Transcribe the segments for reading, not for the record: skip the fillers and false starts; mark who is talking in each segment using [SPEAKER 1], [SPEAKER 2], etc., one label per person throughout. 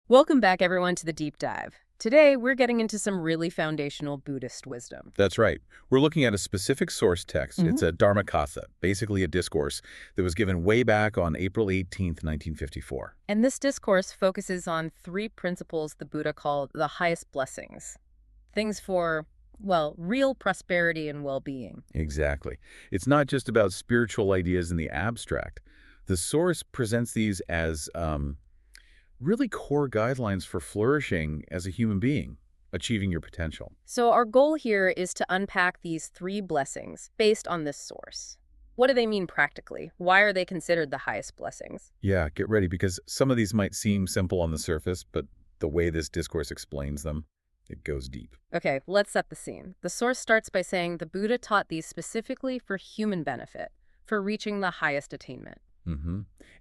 [SPEAKER 1] Welcome back, everyone, to the Deep Dive. Today, we're getting into some really foundational Buddhist wisdom.
[SPEAKER 2] That's right. We're looking at a specific source text. It's a Dharmakatha, basically a discourse that was given way back on April 18th, 1954.
[SPEAKER 1] And this discourse focuses on three principles the Buddha called the highest blessings. Things for, well, real prosperity and well-being.
[SPEAKER 2] Exactly. It's not just about spiritual ideas in the abstract. The source presents these as really core guidelines for flourishing as a human being, achieving your potential.
[SPEAKER 1] So our goal here is to unpack these three blessings based on this source. What do they mean practically? Why are they considered the highest blessings?
[SPEAKER 2] Yeah, get ready, because some of these might seem simple on the surface, but the way this discourse explains them, it goes deep.
[SPEAKER 1] Okay, let's set the scene. The source starts by saying the Buddha taught these specifically for human benefit, for reaching the highest attainment.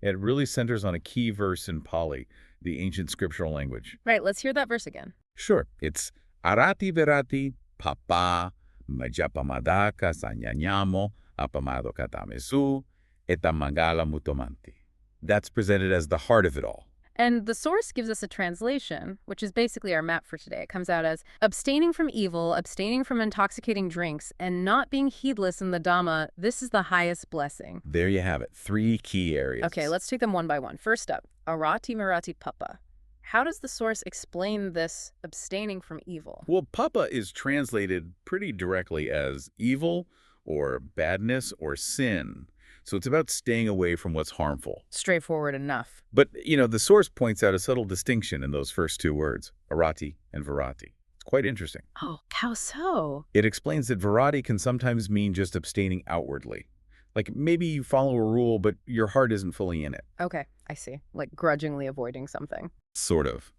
[SPEAKER 2] It really centers on a key verse in Pali, the ancient scriptural language.
[SPEAKER 1] Right, let's hear that verse again.
[SPEAKER 2] Sure. It's Āratī viratī, pāpā, majjapamādā saññamo, Appamādo dhammesu, etamangala mutomanti. That's presented as the heart of it all.
[SPEAKER 1] And the source gives us a translation, which is basically our map for today. It comes out as abstaining from evil, abstaining from intoxicating drinks, and not being heedless in the Dhamma. This is the highest blessing.
[SPEAKER 2] There you have it. Three key areas.
[SPEAKER 1] Okay, let's take them one by one. First up, Āratī viratī pāpā. How does the source explain this abstaining from evil?
[SPEAKER 2] Well, pāpā is translated pretty directly as evil or badness or sin. So it's about staying away from what's harmful.
[SPEAKER 1] Straightforward enough.
[SPEAKER 2] But, the source points out a subtle distinction in those first two words, Āratī and viratī. It's quite interesting.
[SPEAKER 1] Oh, how so?
[SPEAKER 2] It explains that viratī can sometimes mean just abstaining outwardly. Like maybe you follow a rule, but your heart isn't fully in it.
[SPEAKER 1] Okay, I see. Like grudgingly avoiding something.
[SPEAKER 2] Sort of.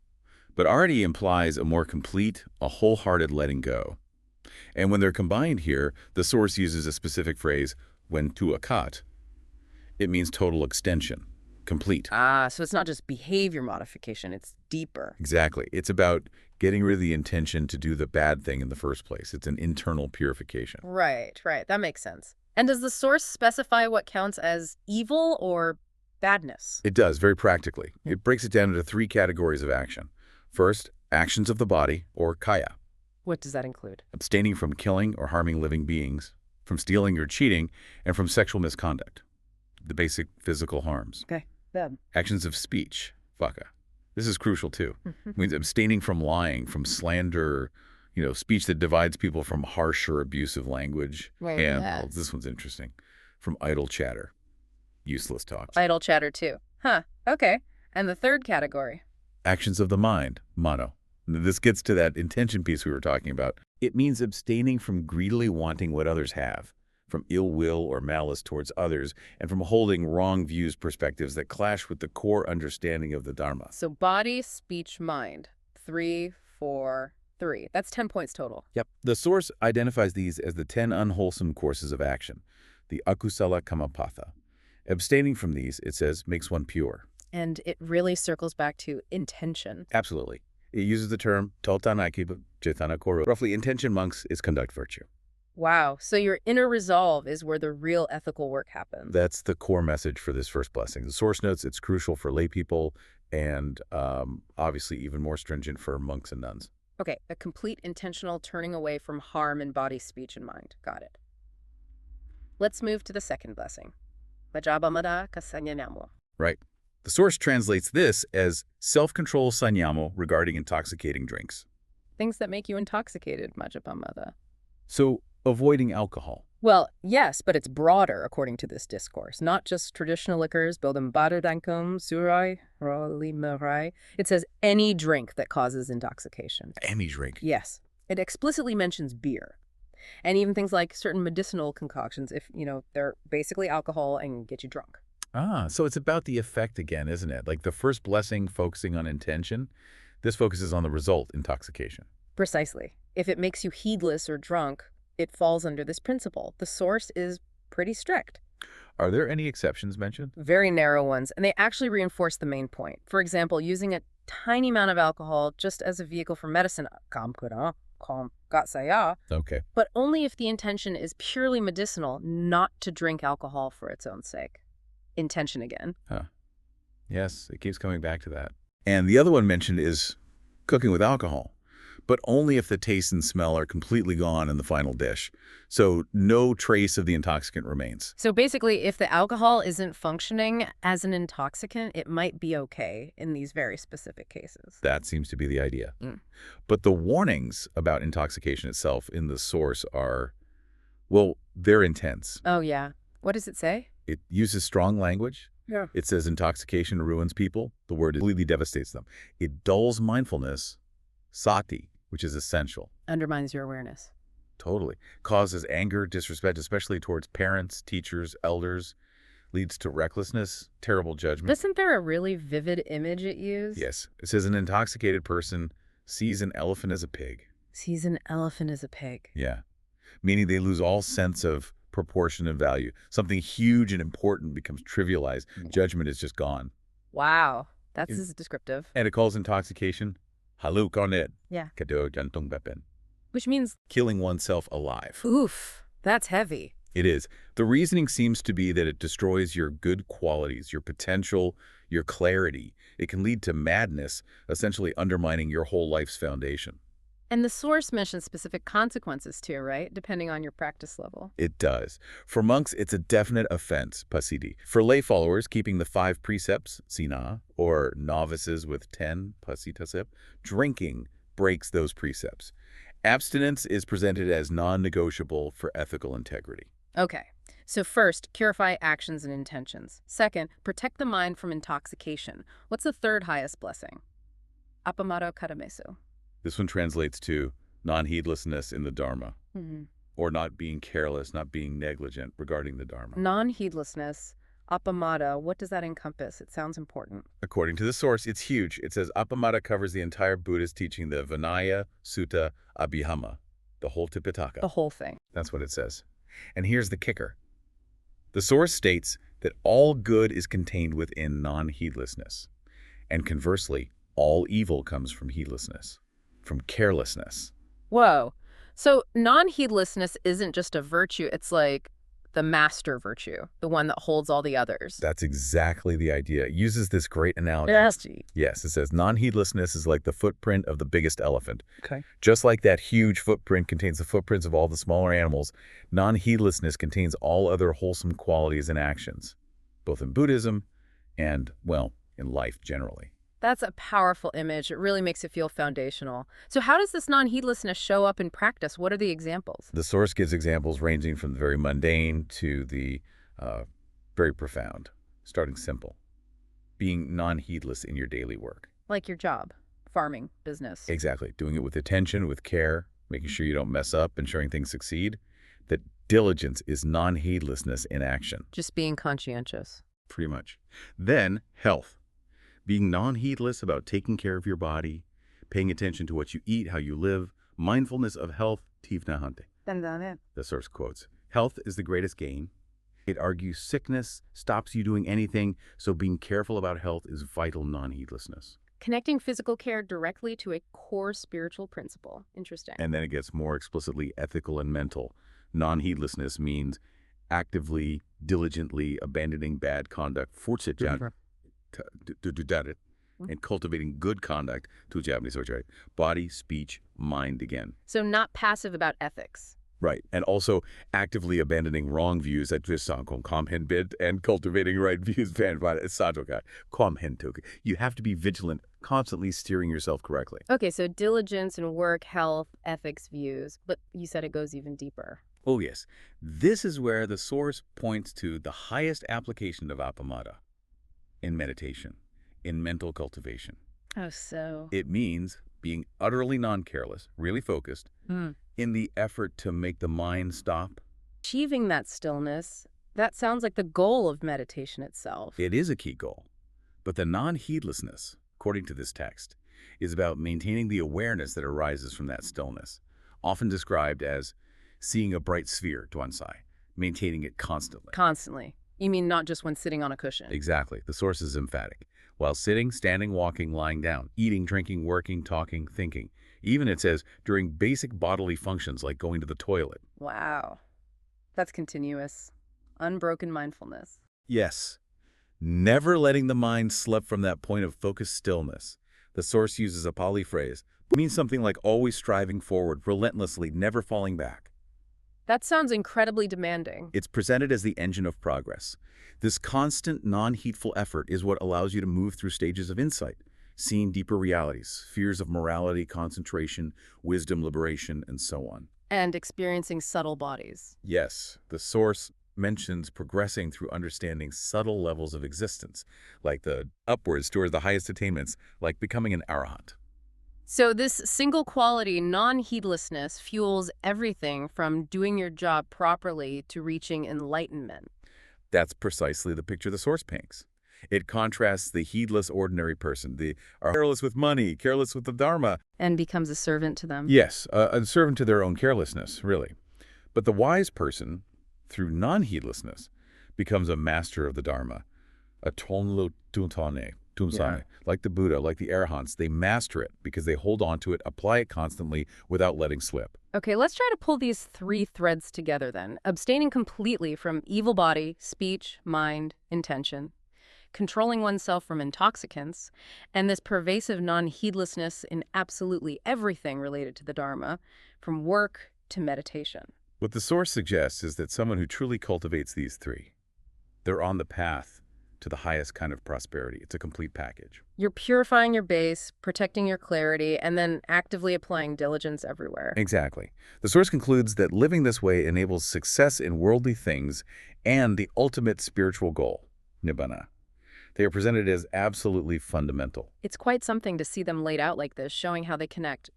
[SPEAKER 2] But Āratī implies a more complete, a wholehearted letting go. And when they're combined here, the source uses a specific phrase, when tu akat. It means total extension, complete.
[SPEAKER 1] Ah, so it's not just behavior modification, it's deeper.
[SPEAKER 2] Exactly. It's about getting rid of the intention to do the bad thing in the first place. It's an internal purification.
[SPEAKER 1] Right. That makes sense. And does the source specify what counts as evil or badness?
[SPEAKER 2] It does, very practically. It breaks it down into three categories of action. First, actions of the body, or kaya.
[SPEAKER 1] What does that include?
[SPEAKER 2] Abstaining from killing or harming living beings, from stealing or cheating, and from sexual misconduct. The basic physical harms.
[SPEAKER 1] Okay, then.
[SPEAKER 2] Actions of speech, vaka. This is crucial too. It means abstaining from lying, from slander, speech that divides people, from harsh or abusive language.
[SPEAKER 1] Right,
[SPEAKER 2] and
[SPEAKER 1] yes.
[SPEAKER 2] this one's interesting. From idle chatter, useless talk.
[SPEAKER 1] Idle chatter too. Huh, okay. And the third category?
[SPEAKER 2] Actions of the mind, mano. This gets to that intention piece we were talking about. It means abstaining from greedily wanting what others have, from ill will or malice towards others, and from holding wrong views, perspectives that clash with the core understanding of the Dharma.
[SPEAKER 1] So body, speech, mind. 3, 4, 3. That's 10 points total.
[SPEAKER 2] Yep. The source identifies these as the 10 unwholesome courses of action, the akusala kamapatha. Abstaining from these, it says, makes one pure.
[SPEAKER 1] And it really circles back to intention.
[SPEAKER 2] Absolutely. It uses the term tautanaikiba jetana koro. Roughly, intention monks is conduct virtue.
[SPEAKER 1] Wow, so your inner resolve is where the real ethical work happens.
[SPEAKER 2] That's the core message for this first blessing. The source notes it's crucial for lay people and obviously even more stringent for monks and nuns.
[SPEAKER 1] Okay, a complete intentional turning away from harm in body, speech, and mind. Got it. Let's move to the second blessing. Majjapamādā saññamo.
[SPEAKER 2] Right. The source translates this as self-control saññamo regarding intoxicating drinks.
[SPEAKER 1] Things that make you intoxicated, majjapamādā.
[SPEAKER 2] So, avoiding alcohol.
[SPEAKER 1] Well, yes, but it's broader according to this discourse. Not just traditional liquors, bodambadardankum, surai, rolimerai. It says any drink that causes intoxication.
[SPEAKER 2] Any drink.
[SPEAKER 1] Yes. It explicitly mentions beer. And even things like certain medicinal concoctions if, they're basically alcohol and get you drunk.
[SPEAKER 2] Ah, so it's about the effect again, isn't it? Like the first blessing focusing on intention, this focuses on the result, intoxication.
[SPEAKER 1] Precisely. If it makes you heedless or drunk, it falls under this principle. The source is pretty strict.
[SPEAKER 2] Are there any exceptions mentioned?
[SPEAKER 1] Very narrow ones, and they actually reinforce the main point. For example, using a tiny amount of alcohol just as a vehicle for medicine,
[SPEAKER 2] Okay.
[SPEAKER 1] but only if the intention is purely medicinal, not to drink alcohol for its own sake. Intention again.
[SPEAKER 2] Yes, it keeps coming back to that. And the other one mentioned is cooking with alcohol, but only if the taste and smell are completely gone in the final dish. So no trace of the intoxicant remains.
[SPEAKER 1] So basically, if the alcohol isn't functioning as an intoxicant, it might be okay in these very specific cases.
[SPEAKER 2] That seems to be the idea.
[SPEAKER 1] Mm.
[SPEAKER 2] But the warnings about intoxication itself in the source are, well, they're intense.
[SPEAKER 1] Oh, yeah. What does it say?
[SPEAKER 2] It uses strong language.
[SPEAKER 1] Yeah.
[SPEAKER 2] It says intoxication ruins people. The word completely devastates them. It dulls mindfulness, sati, which is essential.
[SPEAKER 1] Undermines your awareness.
[SPEAKER 2] Totally. Causes anger, disrespect, especially towards parents, teachers, elders. Leads to recklessness, terrible judgment.
[SPEAKER 1] Isn't there a really vivid image it used?
[SPEAKER 2] Yes. It says an intoxicated person sees an elephant as a pig.
[SPEAKER 1] Sees an elephant as a pig.
[SPEAKER 2] Yeah. Meaning they lose all sense of proportion and value. Something huge and important becomes trivialized. Judgment is just gone.
[SPEAKER 1] Wow. That's descriptive.
[SPEAKER 2] And it calls intoxication haluk oned.
[SPEAKER 1] Yeah.
[SPEAKER 2] Kado jantung bepen.
[SPEAKER 1] Which means,
[SPEAKER 2] Killing oneself alive.
[SPEAKER 1] oof, that's heavy.
[SPEAKER 2] It is. The reasoning seems to be that it destroys your good qualities, your potential, your clarity. It can lead to madness, essentially undermining your whole life's foundation.
[SPEAKER 1] And the source mentions specific consequences too, right? Depending on your practice level.
[SPEAKER 2] It does. For monks, it's a definite offense, pasidi. For lay followers, keeping the 5 precepts, sina, or novices with 10, pasitasip, drinking breaks those precepts. Abstinence is presented as non-negotiable for ethical integrity.
[SPEAKER 1] Okay. So first, purify actions and intentions. Second, protect the mind from intoxication. What's the third highest blessing? Appamādo dhammesu.
[SPEAKER 2] This one translates to non-heedlessness in the Dharma, or not being careless, not being negligent regarding the Dharma.
[SPEAKER 1] Non-heedlessness, Appamādo, what does that encompass? It sounds important.
[SPEAKER 2] According to the source, it's huge. It says Appamāda covers the entire Buddhist teaching, the Vinaya, Sutta, Abhidhamma, the whole Tipitaka.
[SPEAKER 1] The whole thing.
[SPEAKER 2] That's what it says. And here's the kicker. The source states that all good is contained within non-heedlessness. And conversely, all evil comes from heedlessness, from carelessness.
[SPEAKER 1] Whoa. So non-heedlessness isn't just a virtue, it's like the master virtue, the one that holds all the others.
[SPEAKER 2] That's exactly the idea. It uses this great analogy. Yes, it says non-heedlessness is like the footprint of the biggest elephant.
[SPEAKER 1] Okay.
[SPEAKER 2] Just like that huge footprint contains the footprints of all the smaller animals, non-heedlessness contains all other wholesome qualities and actions, both in Buddhism and, well, in life generally.
[SPEAKER 1] That's a powerful image. It really makes it feel foundational. So how does this non-heedlessness show up in practice? What are the examples?
[SPEAKER 2] The source gives examples ranging from the very mundane to the very profound, starting simple. Being non-heedless in your daily work.
[SPEAKER 1] Like your job, farming, business.
[SPEAKER 2] Exactly. Doing it with attention, with care, making sure you don't mess up, ensuring things succeed. That diligence is non-heedlessness in action.
[SPEAKER 1] Just being conscientious.
[SPEAKER 2] Pretty much. Then, health. Being non-heedless about taking care of your body, paying attention to what you eat, how you live, mindfulness of health, tivnahante. The source quotes, health is the greatest gain. It argues sickness stops you doing anything, so being careful about health is vital non-heedlessness.
[SPEAKER 1] Connecting physical care directly to a core spiritual principle. Interesting.
[SPEAKER 2] And then it gets more explicitly ethical and mental. Non-heedlessness means actively, diligently abandoning bad conduct, and cultivating good conduct to Japanese right? Body, speech, mind again.
[SPEAKER 1] So not passive about ethics.
[SPEAKER 2] Right. And also actively abandoning wrong views at bid and cultivating right views. You have to be vigilant, constantly steering yourself correctly.
[SPEAKER 1] Okay, so diligence in work, health, ethics, views. But you said it goes even deeper.
[SPEAKER 2] Oh, yes. This is where the source points to the highest application of Appamāda. In meditation, in mental cultivation.
[SPEAKER 1] Oh, so?
[SPEAKER 2] It means being utterly non-careless, really focused, in the effort to make the mind stop.
[SPEAKER 1] Achieving that stillness, that sounds like the goal of meditation itself.
[SPEAKER 2] It is a key goal. But the non-heedlessness, according to this text, is about maintaining the awareness that arises from that stillness, often described as seeing a bright sphere, duansai, maintaining it constantly.
[SPEAKER 1] Constantly. You mean not just when sitting on a cushion?
[SPEAKER 2] Exactly. The source is emphatic. While sitting, standing, walking, lying down, eating, drinking, working, talking, thinking. Even, it says, during basic bodily functions like going to the toilet.
[SPEAKER 1] Wow. That's continuous. Unbroken mindfulness.
[SPEAKER 2] Yes. never letting the mind slip from that point of focused stillness. The Source uses a Pali phrase. It means something like always striving forward, relentlessly, never falling back.
[SPEAKER 1] That sounds incredibly demanding.
[SPEAKER 2] It's presented as the engine of progress. This constant, non-heedful effort is what allows you to move through stages of insight, seeing deeper realities, fears of morality, concentration, wisdom, liberation, and so on.
[SPEAKER 1] And experiencing subtle bodies.
[SPEAKER 2] Yes, the Source mentions progressing through understanding subtle levels of existence, like the upwards towards the highest attainments, like becoming an arahant.
[SPEAKER 1] So this single quality, non-heedlessness, fuels everything from doing your job properly to reaching enlightenment.
[SPEAKER 2] That's precisely the picture the Source paints. It contrasts the heedless ordinary person, the are careless with money, careless with the Dharma.
[SPEAKER 1] And becomes a servant to them.
[SPEAKER 2] Yes, a servant to their own carelessness, really. But the wise person, through non-heedlessness, becomes a master of the Dharma, a tonlo tuntane, tumsane. Like the Buddha, like the Arahants, they master it because they hold on to it, apply it constantly without letting slip.
[SPEAKER 1] Okay, let's try to pull these three threads together then. Abstaining completely from evil body, speech, mind, intention. Controlling oneself from intoxicants, and this pervasive non-heedlessness in absolutely everything related to the Dharma, from work to meditation.
[SPEAKER 2] What the Source suggests is that someone who truly cultivates these three, they're on the path to the highest kind of prosperity. It's a complete package.
[SPEAKER 1] You're purifying your base, protecting your clarity, and then actively applying diligence everywhere.
[SPEAKER 2] Exactly. The Source concludes that living this way enables success in worldly things and the ultimate spiritual goal, nibbana. They are presented as absolutely fundamental.
[SPEAKER 1] It's quite something to see them laid out like this, showing how they connect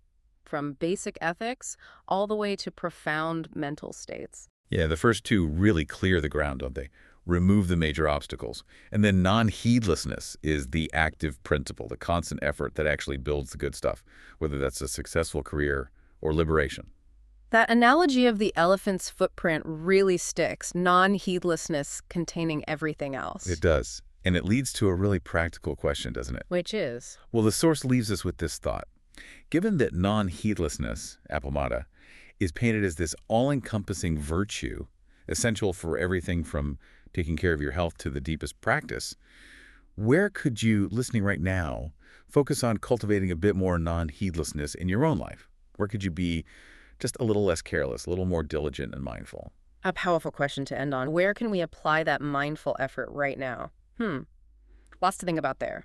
[SPEAKER 1] from basic ethics all the way to profound mental states.
[SPEAKER 2] Yeah, the first two really clear the ground, don't they? Remove the major obstacles. And then non-heedlessness is the active principle, the constant effort that actually builds the good stuff, whether that's a successful career or liberation.
[SPEAKER 1] That analogy of the elephant's footprint really sticks, non-heedlessness containing everything else.
[SPEAKER 2] It does. And it leads to a really practical question, doesn't it?
[SPEAKER 1] Which is?
[SPEAKER 2] Well, the Source leaves us with this thought. Given that non-heedlessness, Appamādo, is painted as this all-encompassing virtue, essential for everything from taking care of your health to the deepest practice, where could you, listening right now, focus on cultivating a bit more non-heedlessness in your own life? Where could you be just a little less careless, a little more diligent and mindful?
[SPEAKER 1] A powerful question to end on. Where can we apply that mindful effort right now? Lots to think about there.